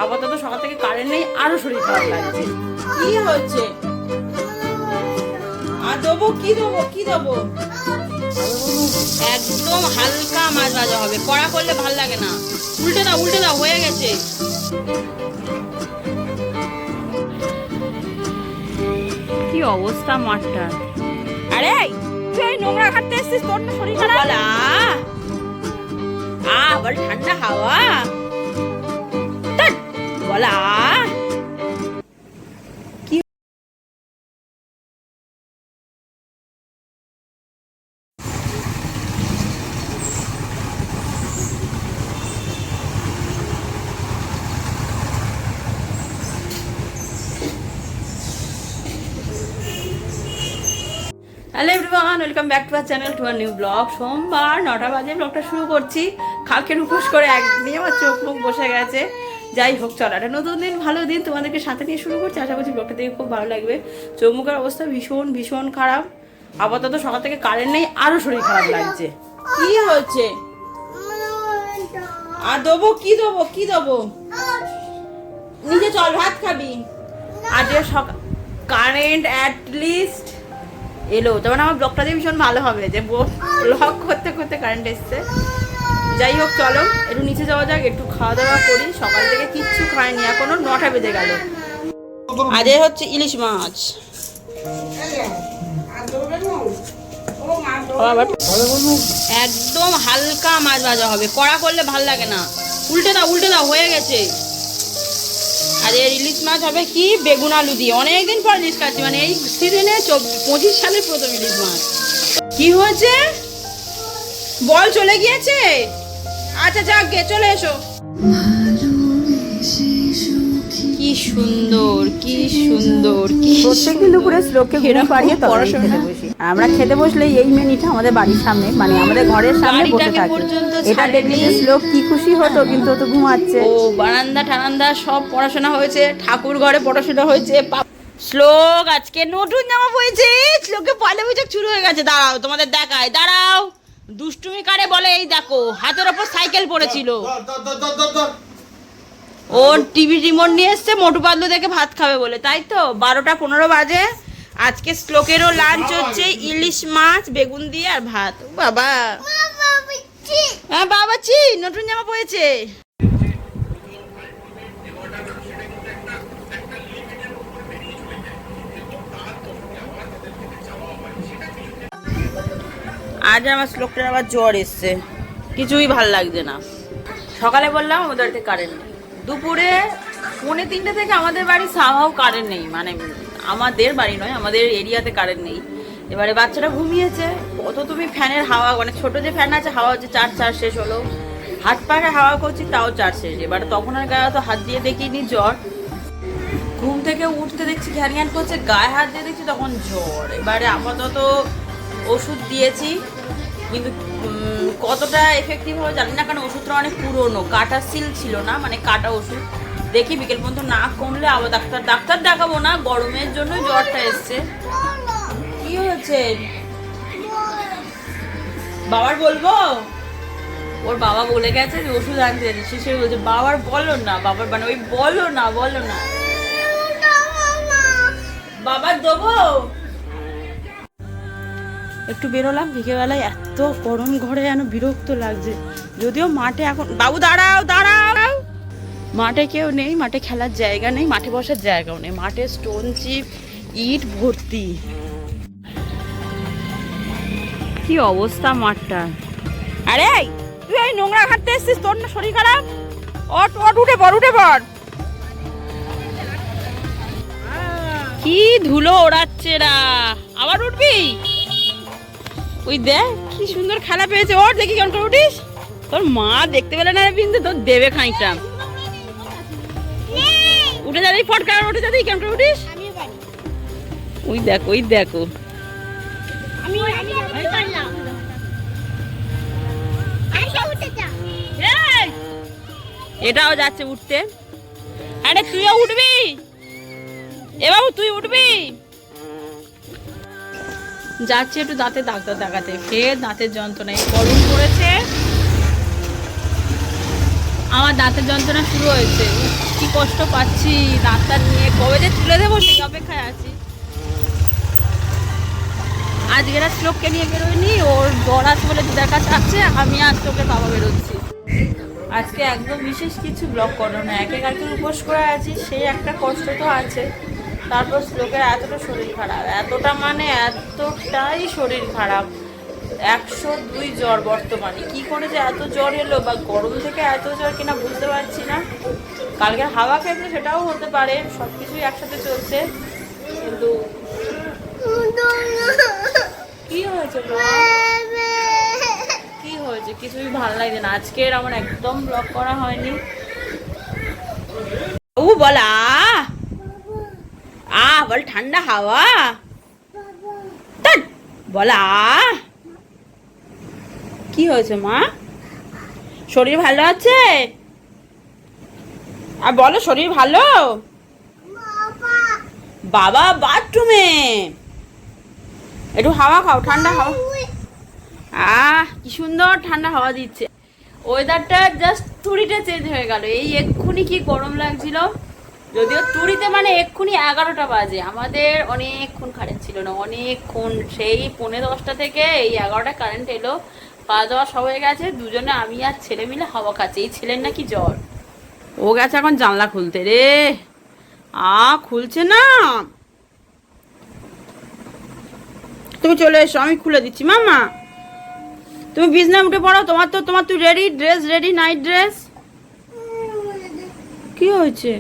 আপাতত সকাল থেকে কারেন্ট নেই, আরো শরীর খারাপ লাগছে। কি হচ্ছে? আর দেবো কি দেবো কি দেবো? একদম হালকা মাছ ভাজা হবে, কড়া করলে ভাল লাগে না। উল্টে দাও হয়ে গেছে। কি অবস্থা মাঠটা! আরে তুই নোংরা ঘাটতে এসেছিস, তোর না শরীর খারাপ? আবার ঠান্ডা হাওয়া বলা। Hello everyone, welcome back to our channel, to a new blog. সোমবার 9টা বাজে ব্লগটা শুরু করছি। কালকের উপোস করে একদিনই আমার চোখ মুখ বসে গেছে। যাই হোক, চলো একটা নতুন দিন, ভালো দিন তোমাদেরকে সাথে নিয়ে শুরু করছি। আশা করছি ব্লগটা দেখে খুব ভালো লাগবে। চোখ মুখের অবস্থা ভীষণ ভীষণ খারাপ। আপাতত সকাল থেকে কারেন্ট নেই, আরো শরীর খারাপ লাগছে। কি হচ্ছে? আর দেবো কি দেবো কি দেবো? নিজে চল, ভাত খাবি। আজকে সকাল কারেন্ট অ্যাট লিস্ট এলো, তখন আমার ব্লগটা দিয়ে ভীষণ ভালো হবে যে ব্লগ করতে করতে কারেন্ট এসছে। যাই হোক, চলো একটু নিচে যাওয়া যাক, একটু খাওয়া দাওয়া করি। সকাল থেকে কিচ্ছু খাইনি, এখনো 9টা বেজে গেল। আজ হচ্ছে ইলিশ মাছ। একদম হালকা মাছ ভাজা হবে, কড়া করলে ভাল লাগে না। উল্টে দাও হয়ে গেছে। আর এর ইলিশ মাছ হবে কি বেগুন আলু দিয়ে। অনেকদিন পর ইলিশ খাচ্ছি, মানে এই সিজনে 25 সালের প্রথম ইলিশ মাছ। কি হয়েছে? বল চলে গিয়েছে? আচ্ছা যাক গে, চলে এসো। কি সুন্দর কি সুন্দর কি প্রত্যেকদিন দুপুরে শ্লোককে ঘুম পাড়িয়ে পড়াশোনা বসি। আমরা খেতে বসলে এই মেনুটা আমাদের বাড়ির সামনে, মানে আমাদের ঘরের সামনে বসে থাকে। এটা দেখলে শ্লোক কি খুশি হতো, কিন্তু ও তো ঘুমাচ্ছে। ও বারান্দা টারান্দা সব পড়াশোনা হয়েছে, ঠাকুর ঘরে পড়াশোনা হয়েছে। শ্লোক আজকে নতুন জামা পরেছে। শ্লোকে পয়লা বৈশাখ শুরু হয়ে গেছে। দাঁড়াও তোমাদের দেখায়, দাঁড়াও। দুষ্টুমি কারে বলে এই দেখো, হাতের ওপর সাইকেল পড়েছিল। ও টিভি রিমোট নিয়ে এসছে মোটু পাতলু দেখে ভাত খাবে বলে, তাই তো। 12টা 15 বাজে। আজকে শ্লোকেরও লাঞ্চ হচ্ছে ইলিশ মাছ বেগুন দিয়ে আর ভাত। বাবা হ্যাঁ বাবাচ্ছি নতুন জামা পরেছে। আজ আমার শ্লোকটার আবার জ্বর এসছে, কিছুই ভাল লাগছে না। সকালে বললাম আমাদের বাড়িতে কারেন্ট নেই, দুপুরে 2:45 থেকে আমাদের বাড়ি সামহাও কারেন্ট নেই। মানে আমাদের বাড়ি নয়, আমাদের এরিয়াতে কারেন্ট নেই। এবারে বাচ্চাটা ঘুমিয়েছে, কত তুমি ফ্যানের হাওয়া, মানে ছোট যে ফ্যান আছে হাওয়া হচ্ছে, চার্জ শেষ হলো। হাত পাকে হাওয়া করছি তাও চার্জ শেষ। এবারে তখন আর গায়ে তো হাত দিয়ে দেখিনি জ্বর। ঘুম থেকে উঠতে দেখছি ঘ্যান করছে, গায়ে হাত দিয়ে দেখছি তখন জ্বর। এবারে আপাতত ওষুধ দিয়েছি, কিন্তু কতটা এফেক্টিভ হবে জানি না, কারণ ওষুধটা অনেক পুরনো, কাটা সিল ছিল না, মানে কাটা ওষুধ। দেখি বিকেল পর্যন্ত না কমলে আবার ডাক্তার দেখাবো না, গরমের জন্য জ্বরটা এসছে। কি হয়েছে? বাবার বলবো? ওর বাবা বলে গেছে যে ওষুধ আনতে যাচ্ছে, সে বলছে বাবার বলো না, বাবার মানে ওই বলো না বাবার দেবো। একটু বেরোলাম বিকেলবেলায়, এত গরম ঘরে যেন বিরক্ত লাগছে। যদিও মাঠে এখন, বাবু দাঁড়াও, মাঠে কেউ নেই, মাঠে খেলার জায়গা নেই, মাঠে বসার জায়গাও নেই। মাঠে স্টোন চিপ ইট ভর্তি। কি অবস্থা মাঠটা! আরে তুই ওই নোংরা ঘাটতে এসেছিস, তোর না শরীর খারাপ? উঠে পড়। কি ধুলো ওড়াচ্ছে রা, আবার উঠবি? ওই দেখ কি সুন্দর খেলা পেয়েছে ওর, দেখি কেমন করে উঠিস। তোর মা দেখতে পেলে না বিন্দু, তোর দেবে খানিকটা। উঠে যাবি ফটকা, উঠে যাবি কেমন করে উঠিস। ওই দেখো এটাও যাচ্ছে উঠতে। আরে তুইও উঠবি, এ বাবু তুই উঠবি। যাচ্ছি একটু দাঁতে ডাক্তার দেখাতে, ফের দাঁতের যন্ত্রণায় গরম পড়েছে। আমার দাঁতের যন্ত্রণা শুরু হয়েছে, কি কষ্ট পাচ্ছি দাঁতটা নিয়ে, কবে যে তুলে দেবো সেই অপেক্ষায় আছি। আজকে আর শ্লোককে নিয়ে বেরোয়নি, ওর জ্বর আছে বলে দিদার কাছে আছে, আমি আর শ্লোকের বাবা বেরোচ্ছি। আজকে একদম বিশেষ কিছু ব্লগ করো না, একে কালকে উপোস করে আছি, সেই একটা কষ্ট তো আছে। তারপর শ্লোকের এতটা শরীর খারাপ, এতটা মানে এতটাই শরীর খারাপ, 102 জ্বর বর্তমানে। কি করে যে এত জ্বর এলো, বা গরম থেকে এত জ্বর কিনা বুঝতে পারছি না। কালকের হাওয়া খেয়েছে সেটাও হতে পারে, সব কিছুই একসাথে চলছে। কিন্তু কি হয়েছে মা? কি হয়েছে? কিছুই ভালো লাগছে না আজকের, আমার একদম ব্লগ করা হয়নি। ও বলা বল ঠান্ডা হাওয়া বলা। কি হয়েছে মা? শরীর ভালো আছে? আর বলো শরীর ভালো? বাবা বাথরুমে, একটু হাওয়া খাও, ঠান্ডা হাওয়া। কি সুন্দর ঠান্ডা হাওয়া দিচ্ছে। ওয়েদারটা জাস্ট টুরিতে চেঞ্জ হয়ে গেল। এই এক্ষুনি কি গরম লাগছিল, যদিও টুরিতে মানে এক্ষুনি 11টা বাজে, আমাদের অনেকক্ষণ কারেন্ট ছিল না, অনেকক্ষণ, সেই 10:45 থেকে এই 11টা কারেন্ট এলো। খাওয়া দাওয়া সব হয়ে গেছে, দুজনে আমি আর ছেলে মিলে হাওয়া খাচ্ছে। এই ছেলের নাকি জ্বর, ও গেছে এখন জানলা খুলতে রে। খুলছে না, তুমি চলে এসো, আমি খুলে দিচ্ছি। মামা তুমি বিছনা উঠে পড়ো, তোমার তুই ready, dress ready, night dress. কি হয়েছে?